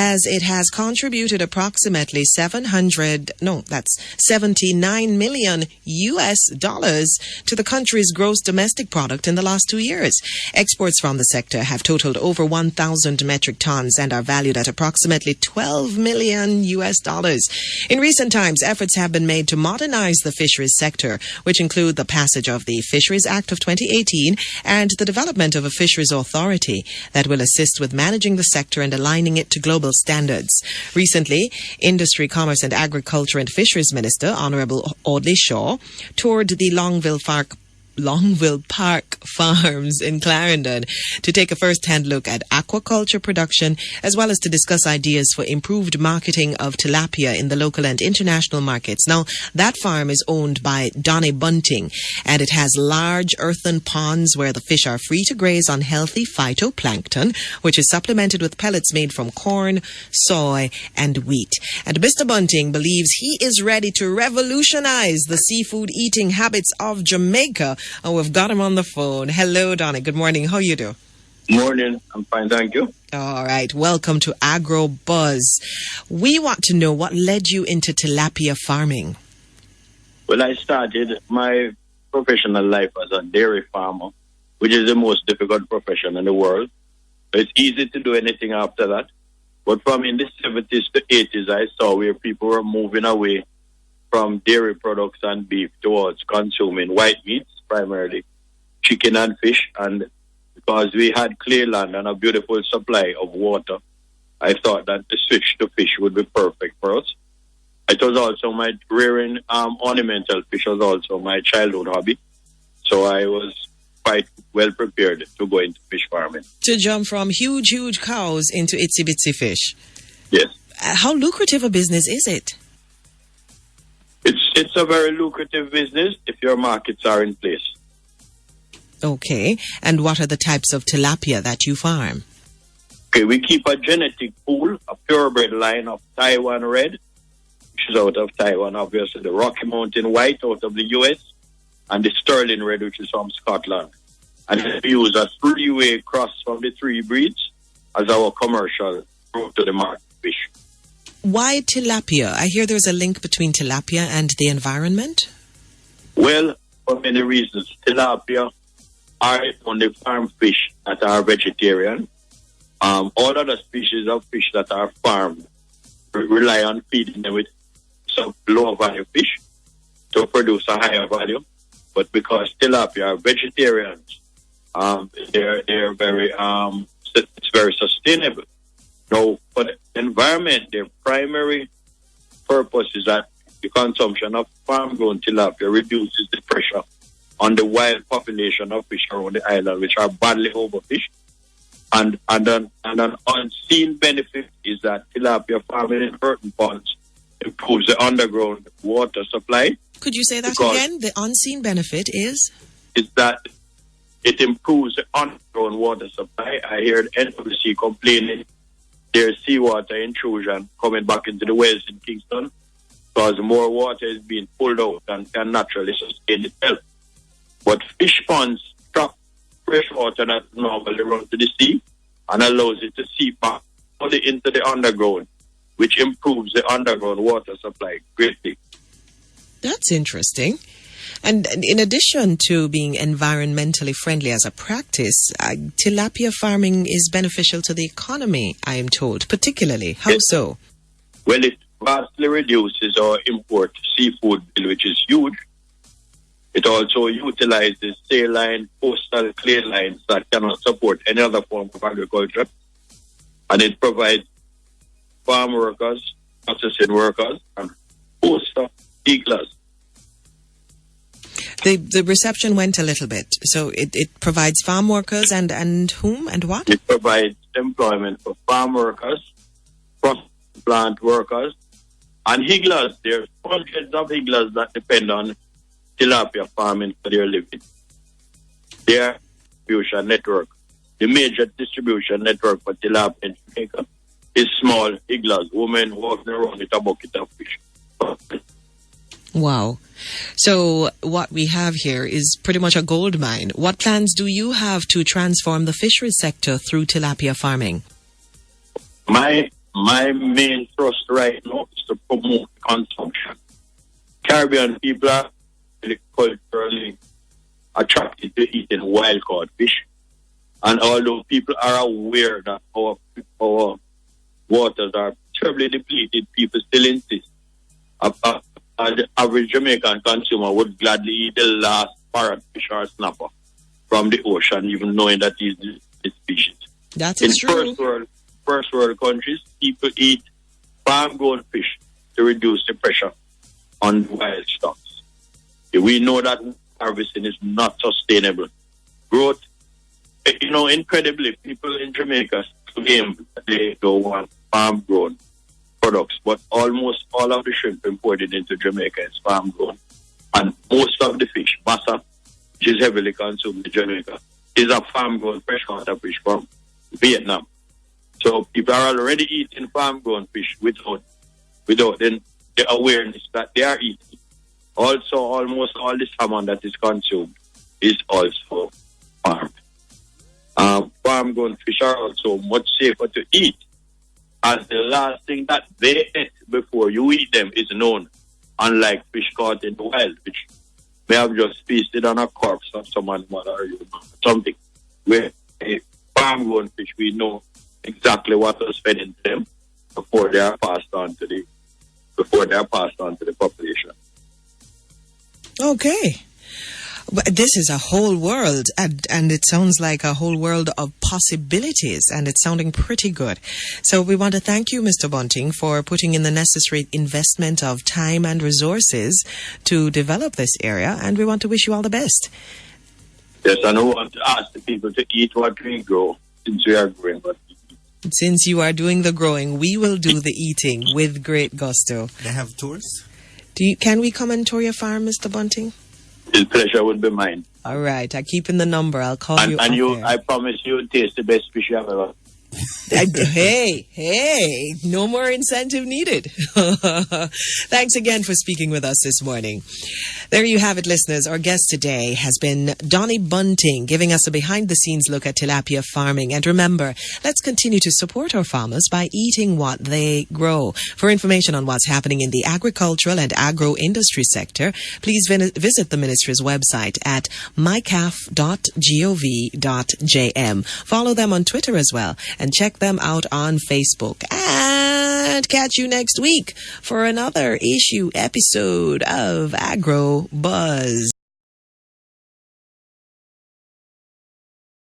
as it has contributed approximately 79 million US dollars to the country's gross domestic product in the last 2 years. Exports from the sector have totaled over 1,000 metric tons and are valued at approximately 12 million US dollars. In recent times, efforts have been made to modernize the fisheries sector, which include the passage of the Fisheries Act of 2018 and the development of a Fisheries Authority that will assist with managing the sector and aligning it to global standards. Recently, Industry, Commerce and Agriculture and Fisheries Minister, Honorable Audley Shaw, toured the Longville Park Farms in Clarendon to take a first-hand look at aquaculture production, as well as to discuss ideas for improved marketing of tilapia in the local and international markets. Now, that farm is owned by Donnie Bunting, and it has large earthen ponds where the fish are free to graze on healthy phytoplankton, which is supplemented with pellets made from corn, soy, and wheat. And Mr. Bunting believes he is ready to revolutionize the seafood eating habits of Jamaica. Oh, we've got him on the phone. Hello, Donnie. Good morning. How you do? Morning. I'm fine, thank you. All right. Welcome to Agrobuzz. We want to know what led you into tilapia farming. Well, I started my professional life as a dairy farmer, which is the most difficult profession in the world. It's easy to do anything after that. But from in the 70s to 80s, I saw where people were moving away from dairy products and beef towards consuming white meats, primarily chicken and fish. And because we had clear land and a beautiful supply of water, I thought that the switch to fish would be perfect for us. It was also my rearing ornamental fish was also my childhood hobby. So I was quite well prepared to go into fish farming. To jump from huge cows into itsy bitsy fish. Yes. How lucrative a business is it? It's a very lucrative business if your markets are in place. Okay. And what are the types of tilapia that you farm? Okay, we keep a genetic pool, a purebred line of Taiwan Red, which is out of Taiwan, obviously the Rocky Mountain White out of the U.S., and the Sterling Red, which is from Scotland. And we use a three-way cross from the three breeds as our commercial route to the market fish. Why tilapia? I hear there's a link between tilapia and the environment. Well, for many reasons. Tilapia are only farm fish that are vegetarian. All other species of fish that are farmed rely on feeding them with some lower value fish to produce a higher value. But because tilapia are vegetarians, they're very it's very sustainable. Now, for the environment, their primary purpose is that the consumption of farm-grown tilapia reduces the pressure on the wild population of fish around the island, which are badly overfished. And an unseen benefit is that tilapia farming in earthen ponds improves the underground water supply. Could you say that again? The unseen benefit is that it improves the underground water supply. I hear the NWC complaining there's seawater intrusion coming back into the wells in Kingston because more water is being pulled out and can naturally sustain itself. But fish ponds trap fresh water that normally runs to the sea and allows it to seep back fully into the underground, which improves the underground water supply greatly. That's interesting. And in addition to being environmentally friendly as a practice, tilapia farming is beneficial to the economy, I am told, particularly. How so? Well, it vastly reduces our import seafood bill, which is huge. It also utilizes saline, coastal clay lines that cannot support any other form of agriculture. And it provides farm workers, processing workers, and host of eaglers. The reception went a little bit. So it provides farm workers and whom and what? It provides employment for farm workers, plant workers, and higglers. There are hundreds of higglers that depend on tilapia farming for their living. Their distribution network, the major distribution network for tilapia in Jamaica, is small higglers, women walking around with a bucket of fish. Wow. So what we have here is pretty much a gold mine. What plans do you have to transform the fisheries sector through tilapia farming? My my main thrust right now is to promote consumption. Caribbean people are really culturally attracted to eating wild caught fish. And although people are aware that our waters are terribly depleted, people still insist. The average Jamaican consumer would gladly eat the last parrotfish or snapper from the ocean, even knowing that it's the species. That is true. First world countries, people eat farm-grown fish to reduce the pressure on wild stocks. We know that harvesting is not sustainable. Growth, incredibly, people in Jamaica claim that they don't want farm-grown products, but almost all of the shrimp imported into Jamaica is farm-grown. And most of the fish, bassa, which is heavily consumed in Jamaica, is a farm-grown freshwater fish from Vietnam. So people are already eating farm-grown fish without the awareness that they are eating. Also, almost all the salmon that is consumed is also farmed. Farm-grown fish are also much safer to eat. And the last thing that they eat before you eat them is known, unlike fish caught in the wild, which may have just feasted on a corpse of someone's mother or something. Where a farm-grown fish, we know exactly what was fed into them before they are passed on to the population. Okay. But this is a whole world, and it sounds like a whole world of possibilities, and it's sounding pretty good. So we want to thank you, Mr. Bunting, for putting in the necessary investment of time and resources to develop this area, and we want to wish you all the best. Yes, and I want to ask the people to eat what we grow, since we are growing what we eat. Since you are doing the growing, we will do the eating with great gusto. They have tours? Can we come and tour your farm, Mr. Bunting? His pleasure would be mine. All right, I keep in the number. I'll call you. And there. I promise you will taste the best fish you have ever. Hey, no more incentive needed. Thanks again for speaking with us this morning. There you have it, listeners. Our guest today has been Donnie Bunting, giving us a behind-the-scenes look at tilapia farming. And remember, let's continue to support our farmers by eating what they grow. For information on what's happening in the agricultural and agro-industry sector, please visit the ministry's website at mycaf.gov.jm. Follow them on Twitter as well, and check them out on Facebook. And catch you next week for another episode of Agrobuzz.